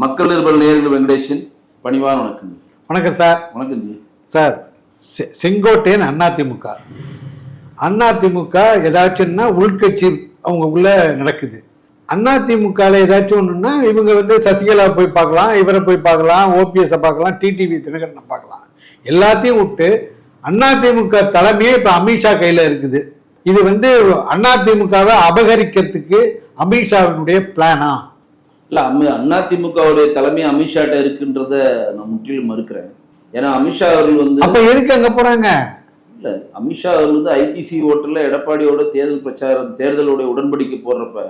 மக்கள் நிருபர் நேயர்கள் வெங்கடேஷன் பணிவான வணக்கம். வணக்கம் சார். வணக்கம் ஜி. சார், செங்கோட்டையன் அதிமுக ஏதாச்சும்னா உள்கட்சி அவங்க உள்ள நடக்குது. அதிமுகவில் ஏதாச்சும் ஒன்றுன்னா இவங்க சசிகலா போய் பார்க்கலாம், இவரை போய் பார்க்கலாம், ஓபிஎஸ் பார்க்கலாம், டிடிவி தினகரனை பார்க்கலாம். எல்லாத்தையும் விட்டு அதிமுக தலைமையே இப்போ அமித்ஷா கையில் இருக்குது. இது அதிமுகவை அபகரிக்கிறதுக்கு அமித்ஷாவினுடைய பிளானா? இல்லை, அதிமுகவுடைய தலைமை அமித்ஷாட்ட இருக்குன்றத நான் முற்றிலும் மறுக்கிறேன். ஏன்னா அமித்ஷா அவர்கள் அப்ப எதுக்கு அங்க போறாங்க? இல்லை, அமித்ஷா அவர்கள் ஐபிசி ஓட்டலில் எடப்பாடியோட தேர்தல் பிரச்சாரம் தேர்தலோட உடன்படிக்கை போடுறப்ப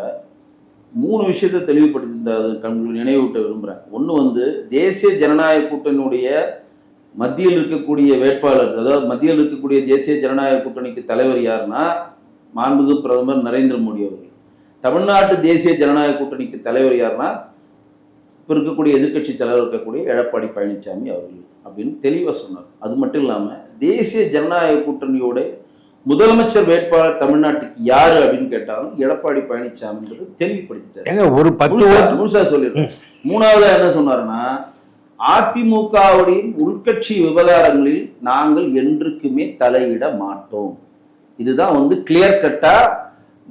3 விஷயத்தை தெளிவுபடுத்தி நினைவூட்ட விரும்புகிறேன். ஒன்று தேசிய ஜனநாயக கூட்டணியுடைய மத்தியில் இருக்கக்கூடிய வேட்பாளர், அதாவது மத்தியில் இருக்கக்கூடிய தேசிய ஜனநாயக கூட்டணிக்கு தலைவர் யாருன்னா மாண்புமிகு பிரதமர் நரேந்திர மோடி அவர்கள். தமிழ்நாட்டு தேசிய ஜனநாயக கூட்டணிக்கு தலைவர் யாருன்னா இப்போ இருக்கக்கூடிய எதிர்கட்சி தலைவர் இருக்கக்கூடிய எடப்பாடி பழனிசாமி அவர்கள் அப்படின்னு தெளிவாக சொன்னார். அது மட்டும் இல்லாமல் தேசிய ஜனநாயக கூட்டணியோட முதலமைச்சர் வேட்பாளர் தமிழ்நாட்டுக்கு யாரு அப்படின்னு கேட்டாலும் எடப்பாடி பழனிசாமின்றது தெளிவுபடுத்திட்டாரு. ஒரு 10 முழுசா சொல்லிடுறேன். மூணாவதா என்ன சொன்னாருன்னா, அதிமுகவுடைய உள்கட்சி விவகாரங்களில் நாங்கள் என்றுக்குமே தலையிட மாட்டோம். இதுதான் கிளியர் கட்டா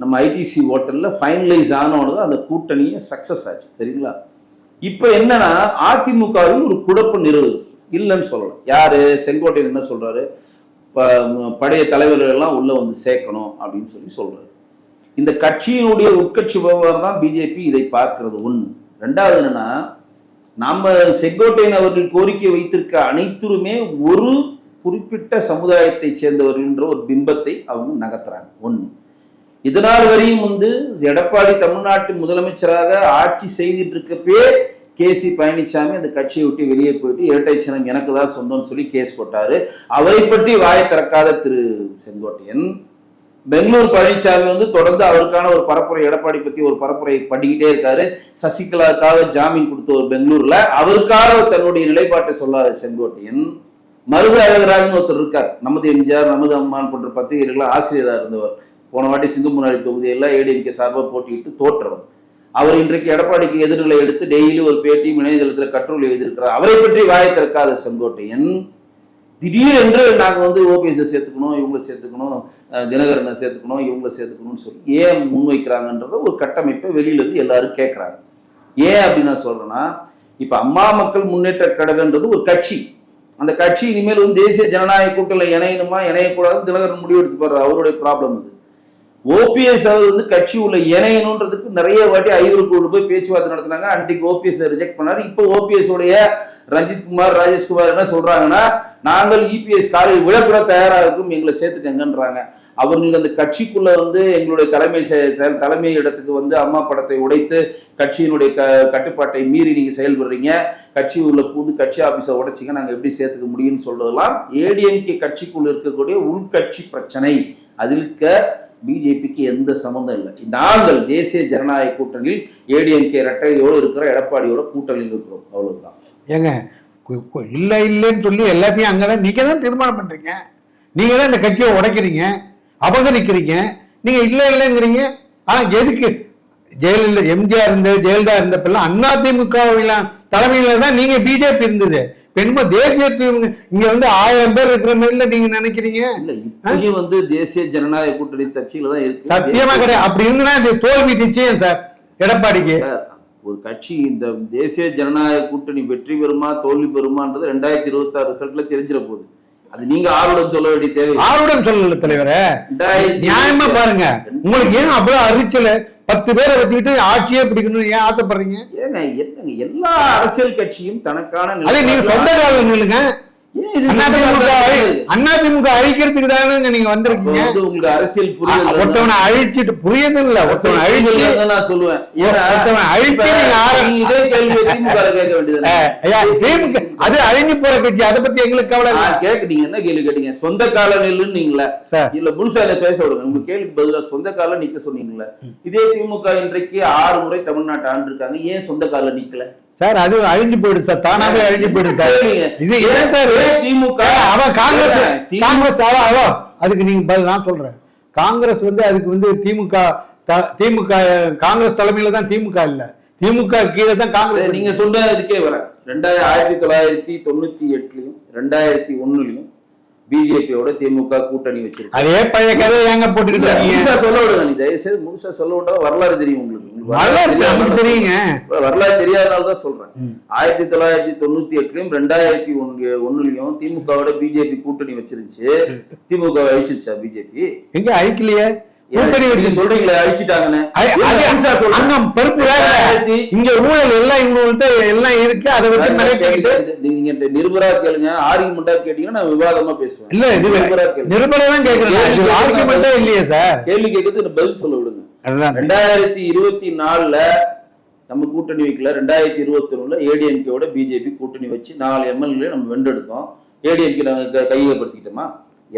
நம்ம ஐடிசி ஓட்டல்ல ஃபைனலைஸ் ஆனோன்னு அந்த கூட்டணியை சக்சஸ் ஆச்சு. சரிங்களா? இப்ப என்னன்னா அதிமுகவில் ஒரு குழப்பம் நிறுவுது இல்லைன்னு சொல்லலாம். யாரு? செங்கோட்டையன் என்ன சொல்றாரு, பழைய தலைவர்கள் எல்லாம் உள்ள சேர்க்கணும் அப்படின்னு சொல்றாரு. இந்த கட்சியினுடைய உட்கட்சி விவகாரம் தான் பிஜேபி இதை பார்க்கிறது. ஒண்ணு. ரெண்டாவது என்னன்னா, நாம செங்கோட்டையன் அவர்கள் கோரிக்கை வைத்திருக்க அனைத்துமே ஒரு குறிப்பிட்ட சமுதாயத்தை சேர்ந்தவர்கள் என்ற ஒரு பிம்பத்தை அவங்க நகர்த்துறாங்க. ஒண்ணு. இதனால் வரையும் எடப்பாடி தமிழ்நாட்டு முதலமைச்சராக ஆட்சி செய்துட்டு இருக்கப்பே கேசி பழனிசாமி அந்த கட்சியை விட்டு வெளியே போயிட்டு இரட்டை சின்னம் எனக்கு தான் சொந்தம்னு சொல்லி கேஸ் போட்டாரு. அவரை பற்றி வாயை திறக்காத திரு செங்கோட்டையன் பெங்களூர் பழனிசாமி தொடர்ந்து அவருக்கான ஒரு பரப்புரை, எடப்பாடி பத்தி ஒரு பரப்புரை பண்ணிக்கிட்டே இருக்காரு. சசிகலாவுக்காக ஜாமீன் கொடுத்த ஒரு பெங்களூர்ல அவருக்காக தன்னுடைய நிலைப்பாட்டை சொல்லாத செங்கோட்டையன் மருது அழகராஜன் ஒருத்தர் இருக்கார். நமது எம்ஜிஆர், நமது அம்மான் போன்ற பத்திரிகைகள் ஆசிரியராக இருந்தவர். போன வாட்டி சிங்கமுனாடி தொகுதியெல்லாம் ஏடிஎம்கே சார்பாக போட்டியிட்டு தோற்றவர். அவர் இன்றைக்கு எடப்பாடிக்கு எதிர்களை எடுத்து டெய்லி ஒரு பேட்டியும் இணையதளத்தில் கட்டுரை எழுதியிருக்கிறார். அவரை பற்றி வாயை திறக்காத செங்கோட்டையன் திடீரென்று நாங்கள் ஓபிஎஸ் சேர்த்துக்கணும், இவங்களை சேர்த்துக்கணும், தினகரனை சேர்த்துக்கணும், இவங்களை சேர்த்துக்கணும்னு சொல்லி ஏன் முன்வைக்கிறாங்கன்றத ஒரு கட்டமைப்பை வெளியிலேருந்து எல்லாரும் கேட்குறாங்க. ஏன் அப்படின்னு நான் சொல்றேன்னா, இப்போ அம்மா மக்கள் முன்னேற்ற கழகன்றது ஒரு கட்சி. அந்த கட்சி இனிமேல் தேசிய ஜனநாயக கூட்டணியில் இணையணுமா இணையக்கூடாது தினகரன் முடிவு எடுத்து போடுறது அவருடைய ப்ராப்ளம். அது ஓபிஎஸ் அவர் கட்சி உள்ள இணையணுன்றதுக்கு நிறைய வாட்டி ஐவருக்குள்ள போய் பேச்சுவார்த்தை நடத்தினாங்க. அன்றைக்கு ஓபிஎஸ் ரிஜெக்ட் பண்ணாரு. இப்போ ஓபிஎஸ் உடைய ரஞ்சித் குமார், ராஜேஷ்குமார் என்ன சொல்றாங்கன்னா, நாங்கள் இபிஎஸ் காலையில் விழக்கூட தயாராக இருக்கும், எங்களை சேர்த்துக்கங்கன்றாங்க. அவர்கள் அந்த கட்சிக்குள்ள எங்களுடைய தலைமை இடத்துக்கு அம்மா படத்தை உடைத்து கட்சியினுடைய கட்டுப்பாட்டை மீறி நீங்க செயல்படுறீங்க, கட்சி உள்ள பூந்து கட்சி ஆபீஸை உடைச்சிங்க, நாங்க எப்படி சேர்த்துக்க முடியும்னு சொல்றதெல்லாம் ஏடிஎம்கே கட்சிக்குள்ள இருக்கக்கூடிய உள்கட்சி பிரச்சனை. அதில் பிஜேபிக்கு எந்த சம்பந்தம் இல்லை. நாங்கள் தேசிய ஜனநாயக கூட்டணியில் ஏடிஎம்கே ரெட்டையோடு இருக்கிற எடப்பாடியோட கூட்டணியில் இருக்கிறோம். அவ்வளவுதான். ஏங்க இல்லைன்னு சொல்லி எல்லாத்தையும் அங்கதான் நீங்க தான் தீர்மானம் பண்றீங்க. நீங்க தான் இந்த கட்சியை உடைக்கிறீங்க, அபகரிக்கிறீங்க. நீங்க இல்லைங்கிறீங்க. ஆனா எதுக்கு? ஜெயலலிதா, எம்ஜிஆர் இருந்தது, ஜெயலலிதா இருந்தப்பெல்லாம் அதிமுக தலைமையில தான் நீங்க பிஜேபி இருந்தது. பெண்மா தேசியத்துவம் இங்க 1000 பேர் இருக்கிற மாதிரி நீங்க நினைக்கிறீங்க. இல்ல, இப்பயும் தேசிய ஜனநாயக கூட்டணி கட்சியில தான் இருக்கு. சத்தியமா கிடையாது. அப்படி இருந்துன்னா இது தோல்வி நிச்சயம் சார் எடப்பாடிக்கு. ஒரு கட்சி இந்த தேசிய ஜனநாயக கூட்டணி வெற்றி பெறுமா தோல்வி பெறுமான்றது 2026 ரிசல்ட்ல தெரிஞ்சிட போகுது. அது நீங்க ஆர்வம் சொல்ல வேண்டிய தேவை. ஆர்வம் சொல்லல தலைவரே, நியாயமா பாருங்க. உங்களுக்கு ஏன் அவ்வளவு அறிச்சல 10 பேரை வச்சுக்கிட்டு ஆட்சியே பிடிக்கணும்னு ஏன் ஆசைப்படுறீங்க? ஏங்க என்னங்க, எல்லா அரசியல் கட்சியும் தனக்கான நீங்க சொந்த காலம் நில்லுங்க. அதிமுக அழிக்கிறதுக்கு தானே நீங்க வந்திருக்கீங்க. உங்களுக்கு அரசியல் புரியுது. ஒருத்தவனை அழிச்சிட்டு புரியுது இல்ல, ஒருத்தவனை அழிச்சு நான் சொல்லுவேன். இதே கேள்வி திமுக கேட்க வேண்டியது. அது அழிஞ்சு போற கட்சி, அதை பத்தி எங்களுக்கு கவலை. கேட்க என்ன கேள்வி கேட்டீங்க? சொந்த கால நெல்லுன்னு நீங்களா இல்ல முழுசா பேச விடுங்க. உங்க கேள்விக்கு பதிலா சொந்த கால நிக்க சொன்னீங்களா? இதே திமுக இன்றைக்கு 6 முறை தமிழ்நாட்டை ஆண்டு இருக்காங்க. ஏன் சொந்த கால நிக்கல சார்? அது அழிஞ்சு போயிடுது சார், தானாவே அழிஞ்சு போயிடுது சார். இது ஏன் சார் திமுக அவன் காங்கிரஸ் அதுக்கு நீங்க பதில் நான் சொல்றேன். காங்கிரஸ் அதுக்கு திமுக காங்கிரஸ் தலைமையில தான் திமுக இல்ல, திமுக கீழே தான் காங்கிரஸ். நீங்க சொன்ன இதுக்கே வர 1998லயும் 2001லயும் பிஜேபியோட திமுக கூட்டணி வச்சிருக்கு. அதே பழைய கதையை ஏங்க போட்டுக்கிட்டு முழுசா சொல்ல விடுங்க. நீ தயவுசெய்து முழுசா சொல்ல விட்டா வரலாறு தெரியும் உங்களுக்கு. தெரியுங்க, வரலாறு தெரியாதனாலதான் சொல்றேன். 1998லயும் 2001லயும் திமுகவோட பிஜேபி கூட்டணி வச்சிருந்துச்சு. திமுக அழிச்சிருச்சா பிஜேபி? எங்க அழிக்கலையே. சொல்றீங்களா அழிச்சிட்டாங்கன்னு? பருப்பு இங்க ஊழல் எல்லாம் இவங்க எல்லாம் இருக்கு. அதை வச்சு நீங்க நிருபரா கேளுங்க, ஆர்குமெண்டா கேட்டீங்கன்னா நான் விவாதமா பேசுவேன். இல்ல இது நிருபரா தான் கேக்குறேன், ஆர்குமெண்டே இல்லையே சார். கேள்வி கேட்கறது பதில் சொல்ல விடுங்க. 2024ல நம்ம கூட்டணி வைக்கல. 2021ல ஏடிஎம்கேவோட பிஜேபி கூட்டணி வச்சு 4 எம்எல்ஏ நம்ம வென்றெடுத்தோம். ஏடிஎம்கே நாங்க கையகப்படுத்திக்கிட்டோமா?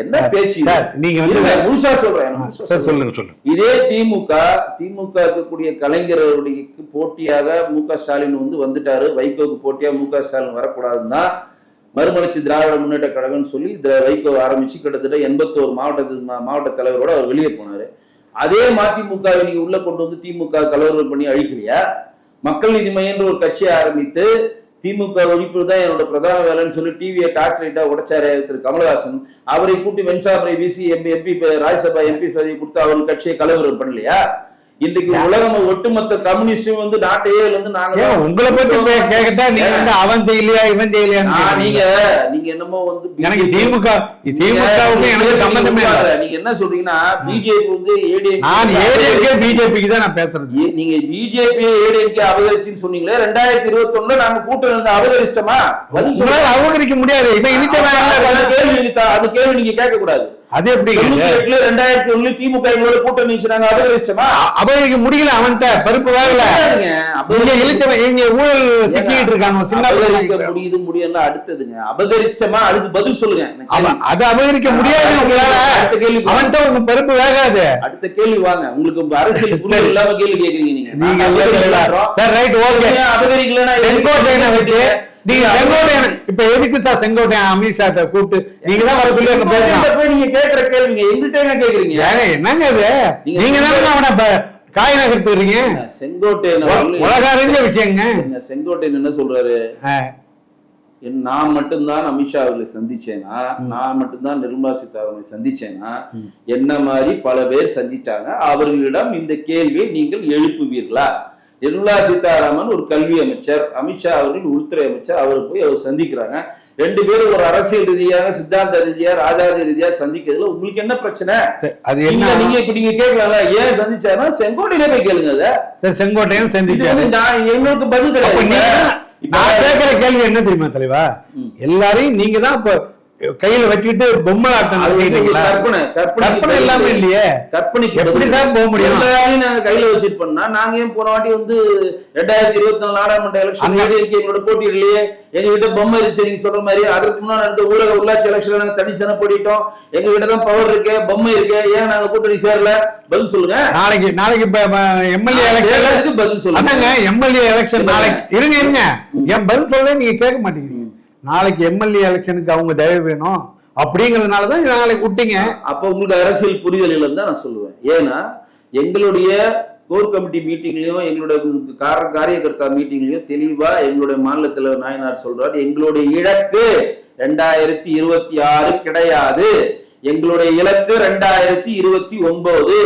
என்ன பேச்சு நீங்க முழுசா சொல்றேன். சொல்லுங்க. இதே திமுக இருக்கக்கூடிய கலைஞர்களுடைய போட்டியாக முக ஸ்டாலின் வந்துட்டாரு. வைகோக்கு போட்டியா முக ஸ்டாலின் வரக்கூடாதுன்னா மறுமலர்ச்சி திராவிட முன்னேற்ற கழகம்னு சொல்லி வைகோ ஆரம்பிச்சு கிட்டத்தட்ட 81 மாவட்ட தலைவரோட அவர் வெளியே போனாரு. அதே மதிமுகவை நீங்க உள்ள கொண்டு வந்து திமுக கலவரம் பண்ணி அழிக்கலையா? மக்கள் நீதி மையம் ஒரு கட்சியை ஆரம்பித்து திமுக ஒழிப்பு தான் என்னோட பிரதான வேலைன்னு சொல்லி டிவியை டார்ச் லைட்டா உடைச்சாரு திரு கமலஹாசன். அவரை கூட்டி வெண்சாமரை வீசி எம்பி ராஜ்யசபா எம்பி பதவி கொடுத்து அவர் கட்சியை கலவரம் பண்ணலையா? இன்றைக்கு உலகம் ஒட்டுமொத்த கம்யூனிஸ்டும் நாட்டையே நாங்க உங்களை பத்தி கேட்டா நீங்க அவன் செய்யலையா இவன் செய்யலையா? நீங்க என்னமோ எனக்கு திமுக எனக்கு சம்பந்தமே இல்ல. நீங்க என்ன சொல்றீங்கன்னா பிஜேபி ஏடிஎம்கே பிஜேபிக்கு தான் நான் பேசுறது. நீங்க பிஜேபி ஏடிஎம்கே அபகரிச்சுன்னு சொன்னீங்களே. 2021ல நாங்க கூட்டணி இருந்து அபகரிச்சிட்டோமா? அபகரிக்க முடியாது. இவன் அது கேள்வி நீங்க கேட்க கூடாது. அது எப்படி 2001 திமுக எங்களோட கூட்டணி நாங்க அபகரிச்சிட்டோமா? அபகரிக்க முடியல. அவன்கிட்ட பருப்பு வேகல. இவங்க ஊழல் சிக்கிட்டு இருக்காங்க. முடியுது அடுத்ததுங்க அபகரிச்சிட்டோமா? அதுக்கு பதில் சொல்லுங்க. அது அபகரிக்க முடியாது. அடுத்த கேள்வி அவன்கிட்ட உங்க பருப்பு வேகாது. அடுத்த கேள்வி வாங்க. உங்களுக்கு அரசியல் புரிதல் இல்லாம கேள்வி கேக்குறீங்க நீங்க. சரி ரைட் ஓகே. அபகரிக்கலன்னா செங்கோட்டையனை வச்சு நீங்க செங்கோட்டையன் இப்ப எதுக்கு சார் செங்கோட்டையன் அமித்ஷா கூப்பிட்டு நீங்க தான் வர சொல்லி நீங்க கேக்குற கேள்விங்க எங்கிட்ட கேக்குறீங்க? என்னங்க இது? நீங்க தானே அவனை காய நகர்த்துறீங்க. செங்கோட்டையன் உலக அறிஞ்ச விஷயங்க. செங்கோட்டையன் என்ன சொல்றாரு? நான் மட்டும்தான் அமித்ஷா அவர்களை சந்திச்சேனா, நான் மட்டும்தான் நிர்மலா சீதாராமனை சந்திச்சேனா, என்ன மாதிரி பல பேர் சந்திச்சாங்க. அவர்களிடம் இந்த கேள்வியை நீங்கள் எழுப்புவீர்களா? நிர்மலா சீதாராமன் ஒரு கல்வி அமைச்சர், அமித்ஷா அவர்கள் உள்துறை அமைச்சர். அவர் போய் அவர் சந்திக்கிறாங்க. 2 பேரும் ஒரு அரசியல் ரீதியாக சித்தாந்த ரீதியா ராஜாதி ரீதியா சந்திக்கிறதுல உங்களுக்கு என்ன பிரச்சனை? நீங்க இப்ப நீங்க கேட்கலாம்ல, ஏன் சந்திச்சாருன்னா செங்கோட்டையில போய் கேளுங்க. அத செங்கோட்டையும் சந்திச்சாரு. என்னோட பதில் கிடையாது. நான் கேட்கிற கேள்வி என்ன தெரியுமா தலைவா? எல்லாரையும் நீங்க தான் இப்ப கையில வச்சுக்கிட்டு பொம்மலாட்டம் கற்பனை எல்லாமே இல்லையே. கற்பனைக்கு எப்படி சார் போக முடியும்? நாங்க கையில வச்சுட்டு பண்ணா நாங்க ஏன் போன வாட்டி 2024 நாடாளுமன்ற எலெக்ஷன் எங்களோட போட்டியிலேயே எங்க கிட்ட பொம்மை இருந்துச்சு. நீங்க சொல்ற மாதிரி அதற்கு முன்னாடி நடந்த ஊரக உள்ளாட்சி எலெக்ஷன்ல நாங்க தனி சன போட்டிட்டோம். எங்க கிட்ட தான் பவர் இருக்கு, பொம்மை இருக்கு. ஏன் நாங்க கூட்டணி சேரல? பதில் சொல்லுங்க. நாளைக்கு எம்எல்ஏ எலெக்ஷன் பதில் சொல்லுங்க. எம்எல்ஏ எலெக்ஷன் நாளைக்கு இருங்க. என் பதில் சொல்ல நீங்க கேட்க மாட்டேங்கிறீங்க. நாளைக்கு எம்எல்ஏ எலெக்ஷனுக்கு அவங்க தயவு வேணும் அப்படிங்கறதுனாலதான் நாளைக்கு விட்டீங்க. அப்ப உங்களுக்கு அரசியல் புரிதல் இல்லைன்னு தான் நான் சொல்லுவேன். ஏன்னா எங்களுடைய கோர் கமிட்டி மீட்டிங்லயும் எங்களுடைய காரியகர்த்தா மீட்டிங்லயும் தெளிவா எங்களுடைய மாநில தலைவர் நாயனார் சொல்றாரு, எங்களுடைய இலக்கு 2026 கிடையாது. எங்களுடைய இலக்கு 2029.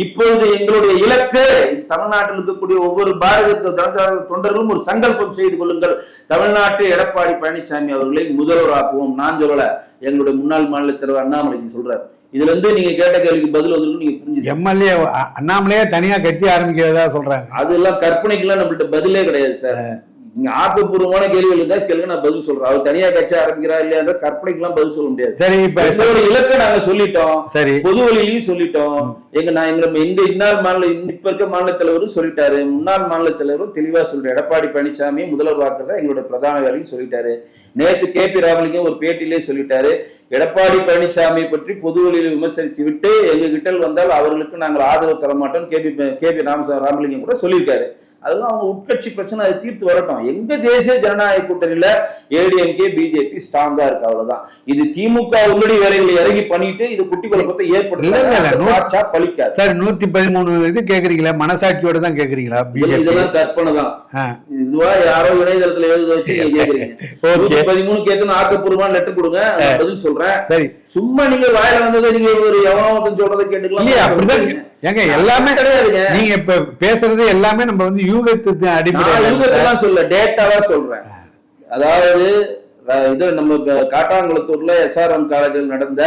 இப்பொழுது எங்களுடைய இலக்கு தமிழ்நாட்டில் இருக்கக்கூடிய ஒவ்வொரு பாரதிய ஜனதா தொண்டர்களும் ஒரு சங்கல்பம் செய்து கொள்ளுங்கள். தமிழ்நாட்டு எடப்பாடி பழனிசாமி அவர்களை முதல்வராக்குவோம். நான் சொல்லல, எங்களுடைய முன்னாள் மாநில தலைவர் அண்ணாமலை சொல்றாரு. இதுல இருந்து நீங்க கேட்ட கேள்விக்கு பதில் வந்து நீங்க புரிஞ்சு எம்எல்ஏ அண்ணாமலையே தனியா கட்சி ஆரம்பிக்கிறதா சொல்றாங்க. அதெல்லாம் கற்பனைக்கெல்லாம் நம்மள்ட்ட பதிலே கிடையாது சார். நீங்க ஆக்கப்பூர்வமான கேள்விகள் இருந்தா கேளுங்க, நான் பதில் சொல்றேன். அவர் தனியா கட்சி ஆரம்பிக்கிறா இல்லையா கற்பனைக்கு எல்லாம் பதில் சொல்ல முடியாது. சரி, இப்ப இலக்கை நாங்க சொல்லிட்டோம். சரி, பொது வழியிலையும் சொல்லிட்டோம். எங்க இன்னார் மாநில இப்ப இருக்க மாநில தலைவரும் சொல்லிட்டாரு, முன்னாள் மாநில தலைவரும் தெளிவா சொல்றாரு. எடப்பாடி பழனிசாமி முதல்வராக்குறதா எங்களுடைய பிரதான வேலையும் சொல்லிட்டாரு. நேற்று KP ராமலிங்கம் ஒரு பேட்டியிலே சொல்லிட்டாரு, எடப்பாடி பழனிசாமி பற்றி பொது வழியில் விமர்சித்து விட்டு எங்க கிட்ட வந்தால் அவர்களுக்கு நாங்கள் ஆதரவு தர மாட்டோம் KP ராமலிங்கம் கூட சொல்லியிருக்காரு. அதெல்லாம் அவங்க உட்கட்சி பிரச்சனை, அதை தீர்த்து வரட்டும். எங்க தேசிய ஜனநாயக கூட்டணியில ஏடிஎம்கே பிஜேபி ஸ்ட்ராங்கா இருக்கு, அவ்வளவுதான். இது திமுக உள்ளடி வேலைகளை இறங்கி பண்ணிட்டு இது குட்டி குழப்பத்தை ஏற்படுத்த பழிக்காது சார். 113 இது கேக்குறீங்களா, மனசாட்சியோட தான் கேக்குறீங்களா? இதெல்லாம் கற்பனை தான். இதுவா யாரோ இணையதளத்துல எழுத வச்சு கேக்குறீங்க. 113 கேட்டு ஆக்கப்பூர்வமான லெட்டர் கொடுங்க, பதில் சொல்றேன். சரி, சும்மா நீங்க வாயில வந்ததை நீங்க ஒரு எவனோ சொல்றதை கேட்டுக்கலாம். அப்படிதான் ஏங்க, எல்லாமே கிடையாதுங்க. நீங்க இப்ப பேசுறது எல்லாமே நம்ம வந்து யூகத்துக்கு அடிப்படையில சொல்ல, டேட்டாவா சொல்றேன். அதாவது இது நம்ம காட்டாங்குளத்தூர்ல SRM காலேஜில் நடந்த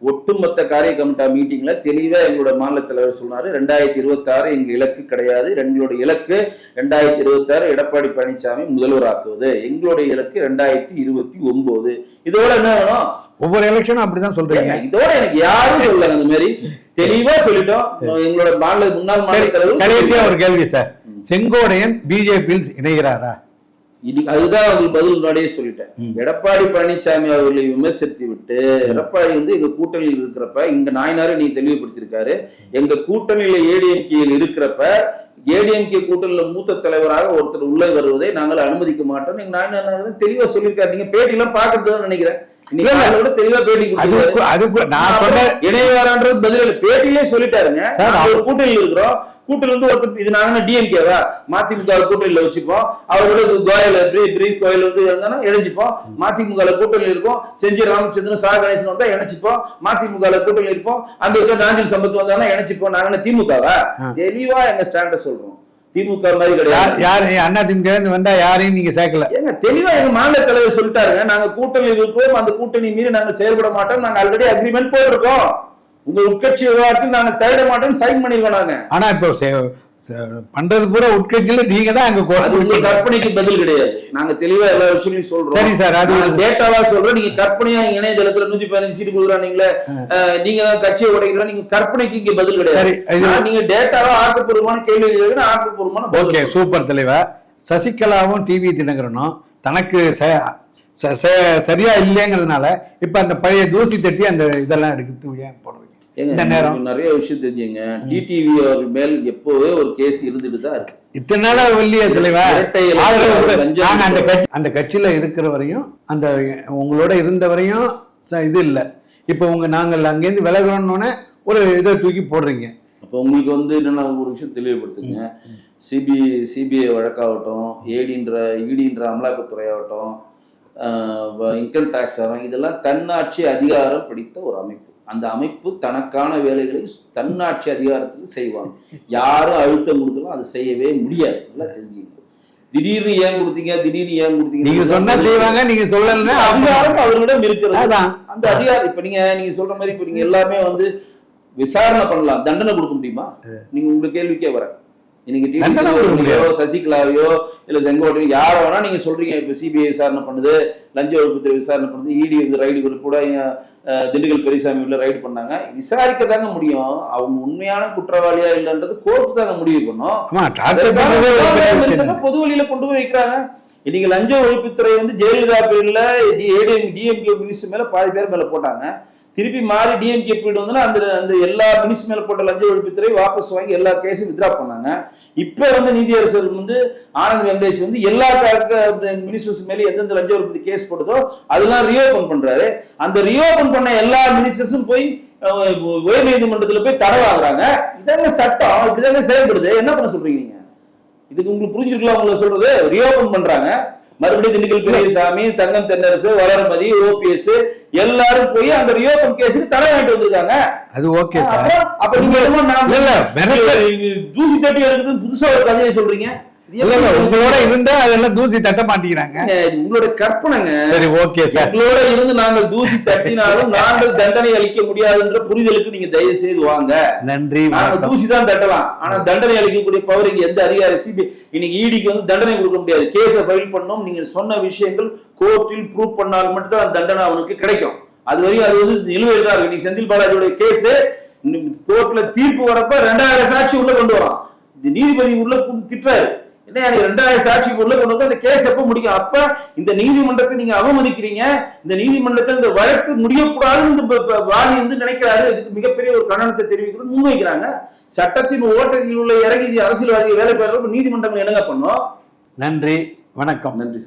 ஒட்டுமொத்த காரிய கமிட்டா மீட்டிங்ல தெளிவா எங்களோட மாநில தலைவர் சொன்னாரு, 2026 எங்க இலக்கு கிடையாது. எங்களுடைய இலக்கு 2026 எடப்பாடி பழனிசாமி முதல்வர் ஆக்குவது. எங்களுடைய இலக்கு 2029. இதோட என்ன வேணும்? ஒவ்வொரு எலெக்ஷனும் அப்படிதான் சொல்றீங்க. இதோட எனக்கு யாரும் சொல்ல, அந்த மாதிரி தெளிவா சொல்லிட்டோம். எங்களோட முன்னாள் மாநில தலைவர். கடைசியா ஒரு கேள்வி சார், செங்கோடையன் பிஜேபியில் இணைகிறாரா? அதுதான் அவங்களுக்கு பதில் முன்னாடியே சொல்லிட்டேன். எடப்பாடி பழனிசாமி அவர்களை விமர்சித்து விட்டு, எடப்பாடி வந்து எங்க கூட்டணியில் இருக்கிறப்ப, இங்க நாயனாரு நீ தெளிவுபடுத்திருக்காரு, எங்க கூட்டணியில ஏடிஎம்கேயில் இருக்கிறப்ப ஏடிஎம்கே கூட்டணியில மூத்த தலைவராக ஒருத்தர் உள்ள வருவதை நாங்கள் அனுமதிக்க மாட்டோம். நீங்க நாயனார் தெளிவா சொல்லியிருக்காரு. நீங்க பேட்டி எல்லாம் பாக்குறதுன்னு நினைக்கிறேன். தெளிவா பேட்டி இணையவாரான்றது பதில் பேட்டிலே சொல்லிட்டாருங்க. கூட்டணியில் இருக்கிறோம், கூட்டணி வந்து ஒருத்தர் இது நாங்க டிஎம்கேவா மதிமுக கூட்டணியில வச்சுப்போம், அவரோட கோயல் கோயில் வந்து இருந்தாலும் இணைஞ்சிப்போம். மதிமுக கூட்டணியில் இருக்கும், செஞ்சி ராமச்சந்திரன் சா கணேசன் வந்தா இணைச்சிப்போம். மதிமுக கூட்டணியில் இருப்போம், அங்க இருக்க நாஞ்சில் சம்பத் வந்தாலும் இணைச்சிப்போம். நாங்க திமுகவா? தெளிவா எங்க ஸ்டாண்ட சொல்றோம். திமுக மாதிரி கிடையாது. யாரு அண்ணா திமுக வந்தா யாரையும் நீங்க சேர்க்கல. ஏங்க தெளிவா எங்க மாநில தலைவர் சொல்லிட்டாருங்க, நாங்க கூட்டணியில் இருப்போம், அந்த கூட்டணி மீறி நாங்க செயல்பட மாட்டோம், நாங்க ஆல்ரெடி அக்ரிமெண்ட் போட்டிருக்கோம், உங்க உட்கட்சி விவகாரத்தில் நாங்க தலையிட மாட்டோம் சைன் பண்ணிருக்கோம். நாங்க ஆனா இப்போ பண்றது பூரா உட்கட்சியில நீங்க தான் அங்க கற்பனைக்கு பதில் கிடையாது. நாங்க தெளிவா எல்லா விஷயத்தையும் சொல்றோம். சரி சார், அது டேட்டாவா சொல்றோம். நீங்க கற்பனையா இணையதளத்துல 115 சீட்டு கொடுக்குறாங்களே, நீங்க தான் கட்சியை உடைக்கிறோம், நீங்க கற்பனைக்கு இங்க பதில் கிடையாது. நீங்க டேட்டாவா ஆக்கப்பூர்வமான கேள்வி ஆக்கப்பூர்வமான. ஓகே, சூப்பர் தலைவா. சசிகலாவும் டிவி தினகரனும் தனக்கு சரியா இல்லைங்கிறதுனால இப்ப அந்த பழைய தூசி தட்டி அந்த இதெல்லாம் எடுத்து ஏன் போடுறீங்க? நிறைய விஷயம் தெரிஞ்சுங்க. டிடிவி மேல் எப்போவே ஒரு கேஸ் இருந்துட்டு தான் இருக்கு. இத்தனை நாளா வெள்ளிய தலைவா அந்த கட்சியில இருக்கிற வரையும், அந்த உங்களோட இருந்த வரையும் இது இல்ல. இப்ப நாங்கள் அங்கேருந்து விலகிறோன்னு ஒரு இதை தூக்கி போடுறீங்க. அப்போ உங்களுக்கு வந்து என்னன்னா ஒரு விஷயம் தெளிவுபடுத்துங்க. சிபிஐ வழக்காகட்டும், ஈடின்ற அமலாக்கத்துறை ஆகட்டும், இன்கம் டாக்ஸ் ஆகட்டும், இதெல்லாம் தன்னாட்சி அதிகாரம் பிடித்த ஒரு அமைப்பு. அந்த அமைப்பு தனக்கான வேலைகளை தன்னாட்சி அதிகாரத்துக்கு செய்வாங்க. யாரும் அழுத்தம் கொடுத்தாலும் அதை செய்யவே முடியாது. நல்லா தெரிஞ்சுக்கணும். திடீர்னு ஏன் கொடுத்தீங்க, நீங்க சொன்னா செய்வாங்க, நீங்க சொல்லல. அதிகாரம் அவர்களிடம் இருக்கிறது. அந்த அதிகாரம் இப்ப நீங்க சொல்ற மாதிரி இப்ப நீங்க எல்லாமே வந்து விசாரணை பண்ணலாம், தண்டனை கொடுக்க முடியுமா? நீங்க உங்க கேள்விக்கே வர இன்னைக்கு சசிகலாவையோ இல்ல செங்கோட்டையோ யாரோ வேணா நீங்க சொல்றீங்க. இப்ப சிபிஐ விசாரணை பண்ணுது, லஞ்ச ஒழிப்புத்துறை விசாரணை பண்ணுது, இடி வந்து ரைடு கூட திண்டுக்கல் பெரியசாமி உள்ள ரைடு பண்ணாங்க. விசாரிக்க தாங்க முடியும். அவங்க உண்மையான குற்றவாளியா இல்லைன்றது கோர்ட்டு தாங்க முடிவு பண்ணும். பொது வழியில கொண்டு போய் வைக்கிறாங்க. இன்னைக்கு லஞ்ச ஒழிப்புத்துறை வந்து ஜெயலலிதா பேர்ல டிஎம்கே மினிஸ்டர் மேல பாதி பேர் மேல போட்டாங்க. திருப்பி மாறி டிஎம்கே போயிட்டு வந்து அந்த எல்லா மினிஸ்டர் மேல போட்ட லஞ்ச ஒழிப்புத்துறை வாபஸ் வாங்கி எல்லா கேஸும் வித்ரா பண்ணாங்க. இப்ப வந்து நீதியரசர் வந்து ஆனந்த் வெங்கடேஷ் வந்து எல்லா மினிஸ்டர்ஸ் மேல எந்தெந்த லஞ்ச ஒழிப்பு கேஸ் போட்டதோ அதெல்லாம் ரியோபன் பண்றாரு. அந்த ரியோபன் பண்ண எல்லா மினிஸ்டர்ஸும் போய் உயர் நீதிமன்றத்துல போய் தடை வாங்குறாங்க. இதாங்க சட்டம், இப்படிதாங்க செயல்படுது. என்ன பண்ண சொல்றீங்க நீங்க? இதுக்கு உங்களுக்கு புரிஞ்சிருக்கலாம். உங்களை சொல்றது ரியோபன் பண்றாங்க, மறுபடியும் திண்டுக்கல் பெரியசாமி, தங்கம் தென்னரசு, வளர்மதி, ஓபிஎஸ் எல்லாரும் போய் அந்த ரியோபன் கேஸுக்கு தடை வாங்கிட்டு வந்திருக்காங்க. அது ஓகே சார். அப்ப நீங்க தூசி தட்டி எடுக்குது புதுசா ஒரு கதையை சொல்றீங்க. உங்களோட இருந்தா அதெல்லாம் தூசி தட்ட மாட்டேங்கிறாங்க. உங்களோட கற்பனைங்க. சரி, ஓகே சார். உங்களோட இருந்து நாங்கள் தூசி தட்டினாலும் நாங்கள் தண்டனை அளிக்க முடியாதுன்ற புரிதலுக்கு நீங்க தயவு செய்து வாங்க. நன்றி. நாங்க தூசி தான் தட்டலாம், ஆனா தண்டனை அளிக்கக்கூடிய பவர் இங்க எந்த அதிகாரி சிபிஐ இன்னைக்கு ஈடிக்கு வந்து தண்டனை கொடுக்க முடியாது. கேஸை ஃபைல் பண்ணணும். நீங்க சொன்ன விஷயங்கள் கோர்ட்டில் ப்ரூவ் பண்ணால் மட்டும் தான் தண்டனை அவனுக்கு கிடைக்கும். அது வரையும் அது வந்து நிலுவையில் தான் இருக்கு. நீ செந்தில் பாலாஜியோட கேஸ் கோர்ட்ல தீர்ப்பு வரப்ப 2000 சாட்சி உள்ள கொண்டு வரான். நீதிபதி உள்ள திட்டாரு, என்ன 2000 சாட்சிக்கு உள்ள கொண்டு வந்து அந்த கேஸ் எப்ப முடிக்கும்? அப்ப இந்த நீதிமன்றத்தை நீங்க அவமதிக்கிறீங்க. இந்த நீதிமன்றத்தில் இந்த வழக்கு முடியக்கூடாதுன்னு வாதி வந்து நினைக்கிறாரு. இதுக்கு மிகப்பெரிய ஒரு கண்டனத்தை தெரிவிக்கிறது முன்வைக்கிறாங்க. சட்டத்தின் ஓட்டத்தில் உள்ள இறங்கி அரசியல்வாதி வேலை பெற நீதிமன்றங்கள் என்னங்க பண்ணும்? நன்றி, வணக்கம். நன்றி சார்.